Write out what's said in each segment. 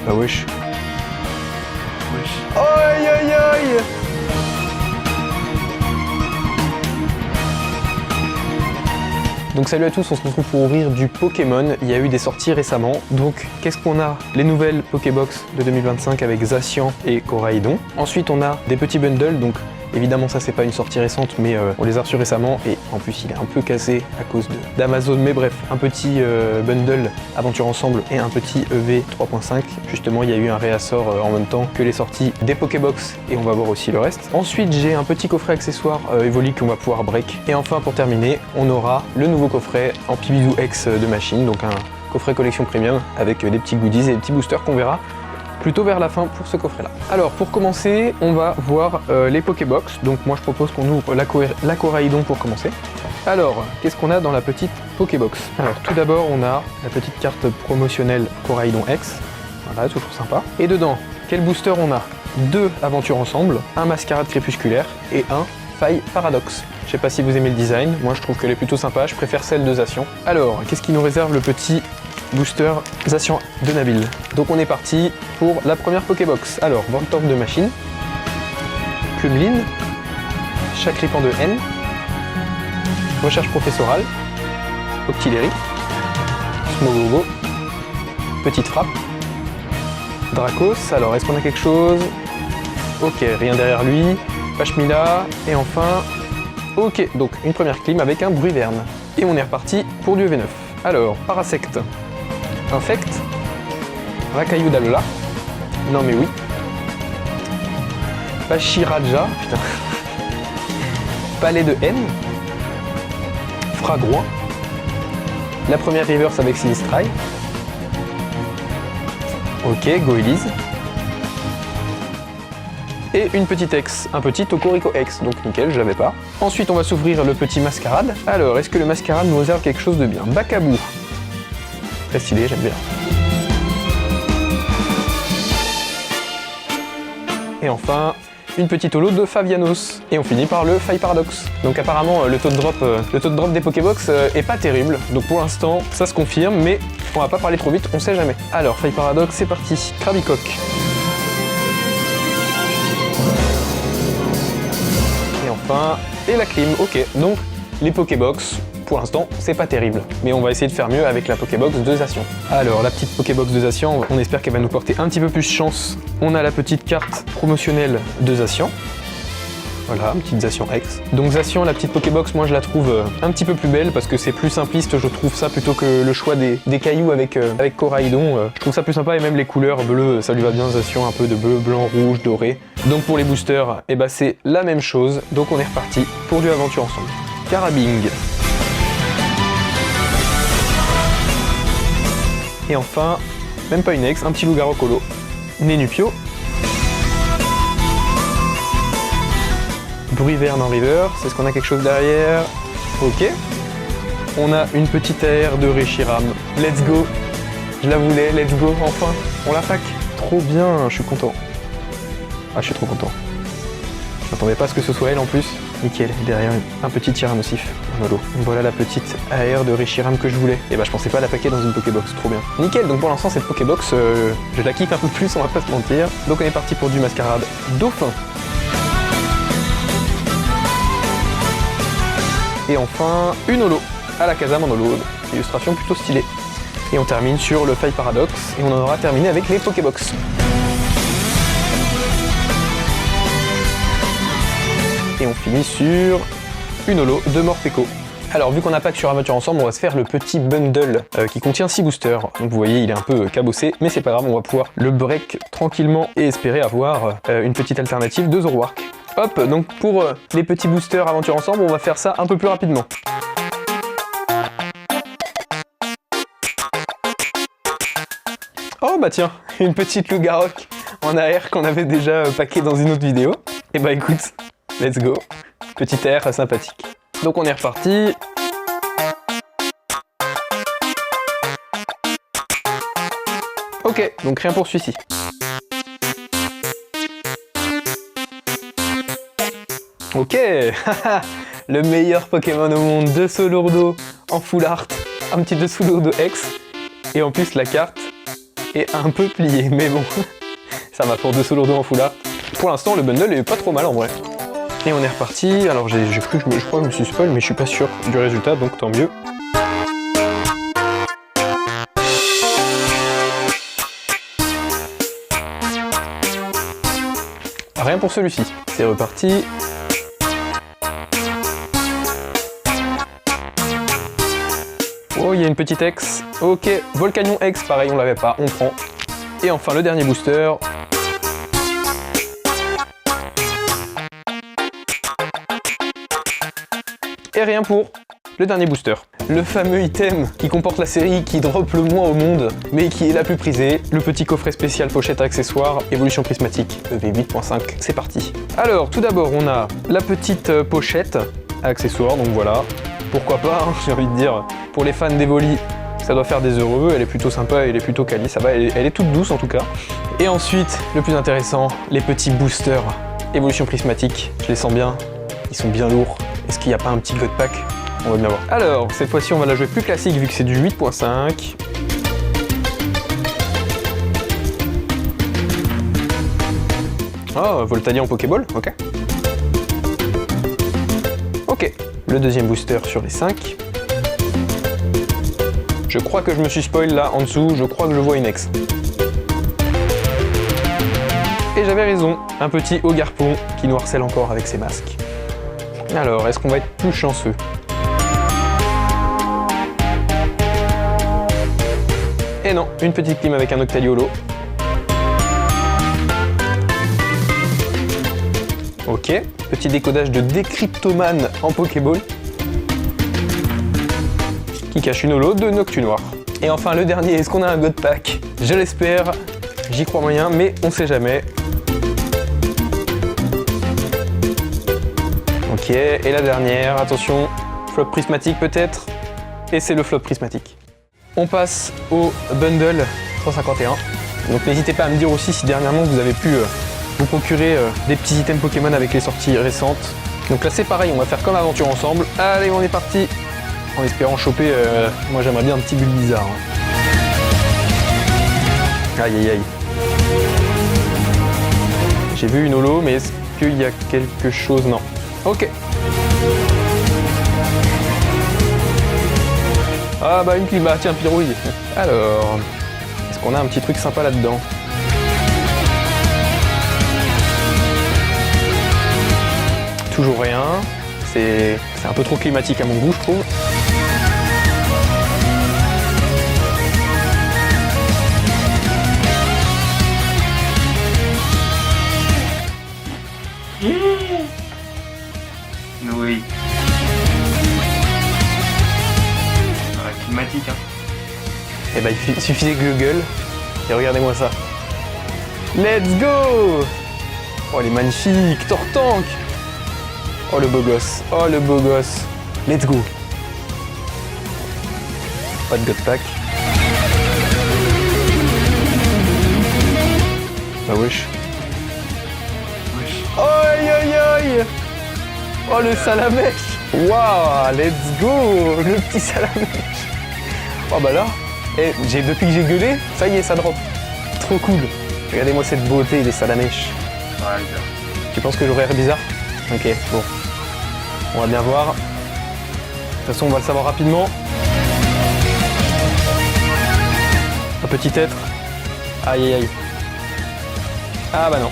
Ah wesh. Aïe aïe aïe. Donc salut à tous, on se retrouve pour ouvrir du Pokémon. Il y a eu des sorties récemment. Donc qu'est-ce qu'on a? Les nouvelles Pokébox de 2025 avec Zacian et Koraidon. Ensuite on a des petits bundles, donc évidemment ça c'est pas une sortie récente mais on les a reçus récemment et en plus il est un peu cassé à cause d'Amazon, mais bref, un petit bundle Aventure Ensemble et un petit EV 3.5. Justement il y a eu un réassort en même temps que les sorties des Pokébox et on va voir aussi le reste. Ensuite j'ai un petit coffret accessoire Evoli qu'on va pouvoir break. Et enfin pour terminer on aura le nouveau coffret en Pibidou X de machine, donc un coffret collection premium avec des petits goodies et des petits boosters qu'on verra plutôt vers la fin pour ce coffret là. Alors pour commencer on va voir les Pokébox, donc moi je propose qu'on ouvre la Koraidon pour commencer. Alors qu'est-ce qu'on a dans la petite Pokébox? Alors tout d'abord on a la petite carte promotionnelle Koraidon X, voilà, toujours sympa. Et dedans quel booster on a? 2 aventures ensemble, un mascarade crépusculaire et un faille paradoxe. Je sais pas si vous aimez le design, moi je trouve qu'elle est plutôt sympa, je préfère celle de Zacian. Alors qu'est-ce qui nous réserve le petit booster Zacian de Nabil? Donc on est parti pour la première Pokébox. Alors, Voltorb de machine, Plumeline, Chakripan de N, Recherche professorale, Octillery, Smogogo, Petite frappe, Dracos. Alors est-ce qu'on a quelque chose? Ok, rien derrière lui, Pachmila, et enfin... Ok, donc une première clim avec un Bruverne. Et on est reparti pour du EV9. Alors, Parasect, Infect, Rakayu d'Alola, non mais oui, Pachiraja, putain, Palais de N, Fragroin, la première reverse avec Sinistrai, ok, Goélise, et une petite X, un petit Tokorico X, donc nickel, je l'avais pas. Ensuite on va s'ouvrir le petit Mascarade. Alors, est-ce que le Mascarade nous réserve quelque chose de bien? Bakabou, très stylé, j'aime bien. Et enfin, une petite holo de Favianos. Et on finit par le Faille Paradoxe. Donc apparemment, le taux de drop des Pokébox est pas terrible. Donc pour l'instant, ça se confirme, mais on va pas parler trop vite, on sait jamais. Alors, Faille Paradoxe, c'est parti. Krabicock. Et enfin, et la clim, ok. Donc, les Pokébox, pour l'instant, c'est pas terrible. Mais on va essayer de faire mieux avec la Pokébox de Zacian. Alors, la petite Pokébox de Zacian, on espère qu'elle va nous porter un petit peu plus chance. On a la petite carte promotionnelle de Zacian. Voilà, une petite Zacian X. Donc Zacian, la petite Pokébox, moi je la trouve un petit peu plus belle parce que c'est plus simpliste, je trouve ça, plutôt que le choix des cailloux avec Koraidon. Je trouve ça plus sympa et même les couleurs bleues, ça lui va bien Zacian, un peu de bleu, blanc, rouge, doré. Donc pour les boosters, eh ben, c'est la même chose. Donc on est reparti pour du aventure ensemble. Carabing. Et enfin, même pas une X, un petit loup-garou colo. Nénupio. Bruverne en river, est-ce qu'on a quelque chose derrière? Ok. On a une petite AR de Reshiram. Let's go. Je la voulais, let's go, enfin. On la fac. Trop bien, je suis content. Ah, je suis trop content. Je m'attendais pas à ce que ce soit elle en plus. Nickel, derrière un petit Tyrannosif en holo. Voilà la petite AR de Reshiram que je voulais. Et bah je pensais pas la paquer dans une Pokébox, trop bien. Nickel, donc pour l'instant cette Pokébox, je la kiffe un peu plus, on va pas se mentir. Donc on est parti pour du Mascarade Dauphin. Et enfin, une holo, à la Kazam en holo, illustration plutôt stylée. Et on termine sur le Faille Paradoxe, et on en aura terminé avec les Pokébox. Et on finit sur une holo de Morpeko. Alors vu qu'on n'a pas que sur Aventure Ensemble, on va se faire le petit bundle qui contient 6 boosters. Donc vous voyez, il est un peu cabossé, mais c'est pas grave, on va pouvoir le break tranquillement et espérer avoir une petite alternative de Zoroark. Hop, donc pour les petits boosters Aventure Ensemble, on va faire ça un peu plus rapidement. Oh bah tiens, une petite Loup-Garou en AR qu'on avait déjà packé dans une autre vidéo. Et bah écoute, let's go. Petit air sympathique. Donc on est reparti. Ok, donc rien pour celui-ci. Ok, le meilleur Pokémon au monde, de Solourdo en full art, un petit de Solourdo X. Et en plus la carte est un peu pliée, mais bon, ça va pour 2 Solourdo en full art. Pour l'instant le bundle est pas trop mal en vrai. Et on est reparti, alors j'ai cru que je crois que je me suis spoil, mais je suis pas sûr du résultat, donc tant mieux. Rien pour celui-ci, c'est reparti. Oh, il y a une petite X. Ok, Volcanion X, pareil, on l'avait pas, on prend. Et enfin, le dernier booster. Et rien pour le dernier booster. Le fameux item qui comporte la série qui drop le moins au monde, mais qui est la plus prisée. Le petit coffret spécial pochette accessoire, évolution prismatique, EV8.5. C'est parti. Alors, tout d'abord, on a la petite pochette accessoire, donc voilà. Pourquoi pas, hein, j'ai envie de dire. Pour les fans d'Evoli, ça doit faire des heureux. Elle est plutôt sympa, elle est plutôt quali, ça va, elle est toute douce en tout cas. Et ensuite, le plus intéressant, les petits boosters évolution prismatique. Je les sens bien, ils sont bien lourds. Est-ce qu'il n'y a pas un petit God Pack? On va bien voir. Alors, cette fois-ci, on va la jouer plus classique vu que c'est du 8.5. Oh, Voltania en Pokéball, ok. Ok, le deuxième booster sur les 5. Je crois que je me suis spoil là en dessous, je crois que je vois une X. Et j'avais raison, un petit Hogarpon qui nous harcèle encore avec ses masques. Alors, est-ce qu'on va être plus chanceux? Et non, une petite clim avec un Octaliolo. Ok, petit décodage de Décryptoman en Pokéball. Qui cache une holo de Noctunoir. Et enfin le dernier, est-ce qu'on a un God Pack? Je l'espère, j'y crois moyen, mais on sait jamais. Ok, et la dernière, attention, flop prismatique peut-être. Et c'est le flop prismatique. On passe au bundle 151. Donc n'hésitez pas à me dire aussi si dernièrement vous avez pu vous procurer des petits items Pokémon avec les sorties récentes. Donc là c'est pareil, on va faire comme aventure ensemble. Allez, on est parti! En espérant choper, moi j'aimerais bien un petit Bulbizarre. Aïe aïe aïe. J'ai vu une holo, mais est-ce qu'il y a quelque chose? Non. Ok. Ah bah une clé, bah tiens, Pyrouille. Alors, est-ce qu'on a un petit truc sympa là-dedans? Toujours rien. C'est un peu trop climatique à mon goût, je trouve. Oui. Climatique, hein. Et bah il suffisait que je gueule. Et regardez-moi ça. Let's go! Oh, elle est magnifique, Tortank! Oh le beau gosse, oh le beau gosse. Let's go. Pas de God Pack. Bah wesh. Aïe aïe aïe. Oh le salamèche. Waouh, let's go. Le petit salamèche. Oh bah là, depuis que j'ai gueulé, ça y est, ça drop. Trop cool. Regardez-moi cette beauté des salamèches. Ouais, tu penses que j'aurais l'air bizarre? Ok, bon. On va bien voir. De toute façon, on va le savoir rapidement. Un petit être. Aïe aïe aïe. Ah bah non.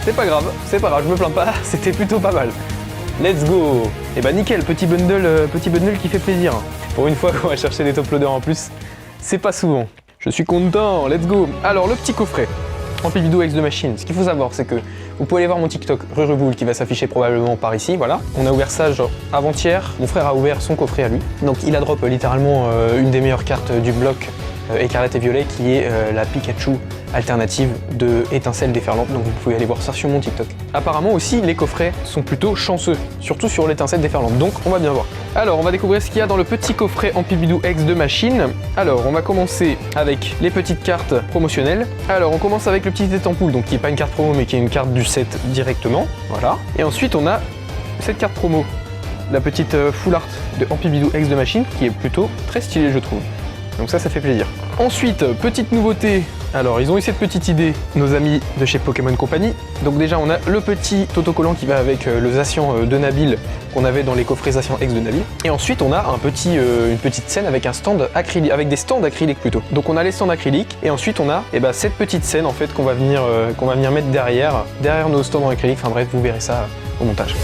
C'est pas grave, je me plains pas, c'était plutôt pas mal. Let's go. Et bah nickel, petit bundle qui fait plaisir. Pour une fois qu'on va chercher des top loaders en plus, c'est pas souvent. Je suis content, let's go. Alors le petit coffret. Ampividou X de Machine. Ce qu'il faut savoir, c'est que vous pouvez aller voir mon TikTok Ruruboul qui va s'afficher probablement par ici, voilà. On a ouvert ça genre avant-hier. Mon frère a ouvert son coffret à lui. Donc il a drop littéralement une des meilleures cartes du bloc écarlate et violet qui est la Pikachu alternative de étincelle déferlante. Donc vous pouvez aller voir ça sur mon TikTok. Apparemment aussi les coffrets sont plutôt chanceux, surtout sur l'étincelle déferlante. Donc on va bien voir. Alors on va découvrir ce qu'il y a dans le petit coffret Ampividou X de Machine. Alors on va commencer avec les petites cartes promotionnelles. Alors on commence avec le petit étampoule, donc qui n'est pas une carte promo mais qui est une carte du set directement. Voilà. Et ensuite on a cette carte promo, la petite full art de Ampividou X de Machine qui est plutôt très stylée je trouve. Donc ça fait plaisir. Ensuite, petite nouveauté. Alors, ils ont eu cette petite idée, nos amis de chez Pokémon Company. Donc déjà, on a le petit autocollant qui va avec le Zacian de Nabil qu'on avait dans les coffrets Zacian X de Nabil. Et ensuite, on a une petite scène avec un stand acrylique, avec des stands acryliques plutôt. Donc on a les stands acryliques et ensuite on a cette petite scène en fait qu'on va venir mettre derrière nos stands en acrylique. Enfin bref, vous verrez ça au montage.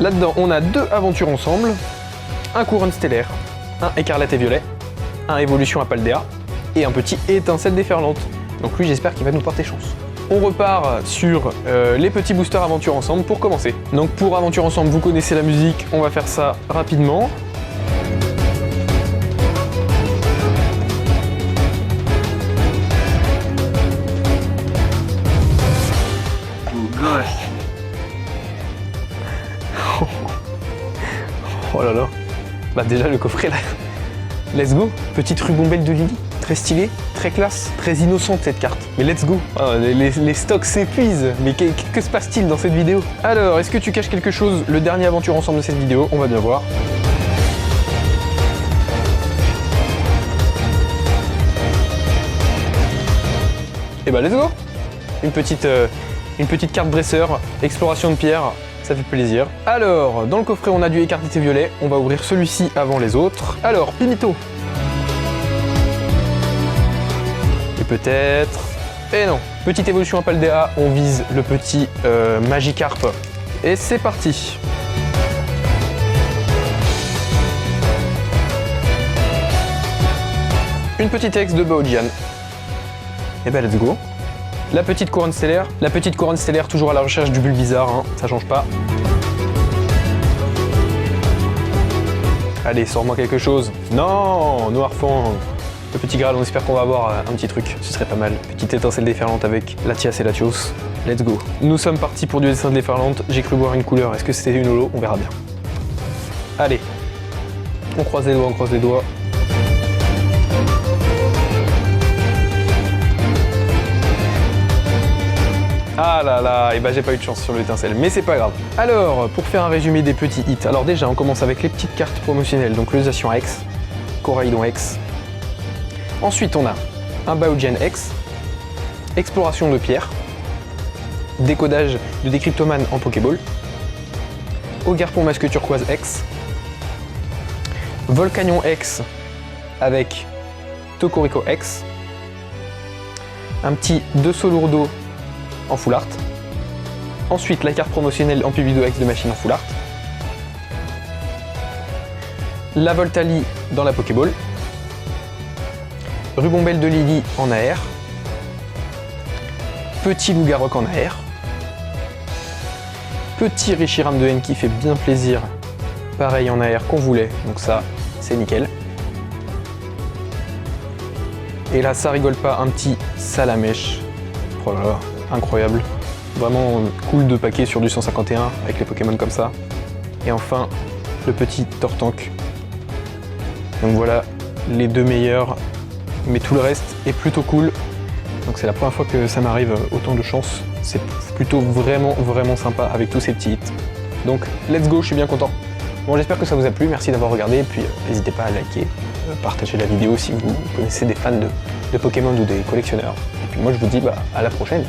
Là-dedans, on a 2 aventures ensemble, un couronne stellaire, un écarlate et violet, un évolution à Paldea et un petit étincelle déferlante. Donc lui, j'espère qu'il va nous porter chance. On repart sur les petits boosters aventure ensemble pour commencer. Donc pour aventure ensemble, vous connaissez la musique, on va faire ça rapidement. Oh là là. Bah déjà le coffret là. Let's go. Petite rubombelle de Lily. Très stylée, très classe, très innocente cette carte. Mais let's go. Ah, les stocks s'épuisent. Mais que se passe-t-il dans cette vidéo? Alors, est-ce que tu caches quelque chose? Le dernier aventure ensemble de cette vidéo, on va bien voir. Et bah let's go. Une petite carte dresseur, exploration de pierre. Ça fait plaisir. Alors, dans le coffret, on a du écarlate et violet. On va ouvrir celui-ci avant les autres. Alors, Pimito. Et peut-être... Et non. Petite évolution à Paldea. On vise le petit Magikarp. Et c'est parti. Une petite ex de Baojian. Et ben, let's go. La petite couronne stellaire toujours à la recherche du Bulbizarre, hein, ça change pas. Allez, sors-moi quelque chose. Non, Noirfang. Le petit Graal, on espère qu'on va avoir un petit truc, ce serait pas mal. Petite étincelle déferlante avec Latias et Latios. Let's go. Nous sommes partis pour du étincelle déferlante, j'ai cru voir une couleur, est-ce que c'était une holo? On verra bien. Allez, on croise les doigts, on croise les doigts. Ah là là, et bah j'ai pas eu de chance sur l'étincelle, mais c'est pas grave. Alors, pour faire un résumé des petits hits, alors déjà on commence avec les petites cartes promotionnelles, donc le Zacian X, Coraidon X. Ensuite on a un Baojian X, exploration de pierre, décodage de Décryptoman en Pokéball, Ogarpon masque turquoise X, Volcanion X avec Tokorico X, un petit Deusolourdo en full art. Ensuite, la carte promotionnelle en Pibido X de machine en full art. La Voltali dans la Pokéball. Rubombelle de Lily en AR. Petit Lougarok en AR. Petit Reshiram de N qui fait bien plaisir. Pareil en AR qu'on voulait, donc ça, c'est nickel. Et là, ça rigole pas, un petit Salamèche. Oh là là. Incroyable, vraiment cool de paquet sur du 151 avec les Pokémon comme ça. Et enfin, le petit Tortank. Donc voilà, les 2 meilleurs, mais tout le reste est plutôt cool. Donc c'est la première fois que ça m'arrive autant de chance. C'est plutôt vraiment sympa avec tous ces petits hits. Donc let's go, je suis bien content. Bon, j'espère que ça vous a plu, merci d'avoir regardé, et puis n'hésitez pas à liker, partager la vidéo si vous connaissez des fans de Pokémon ou des collectionneurs. Et puis moi je vous dis à la prochaine.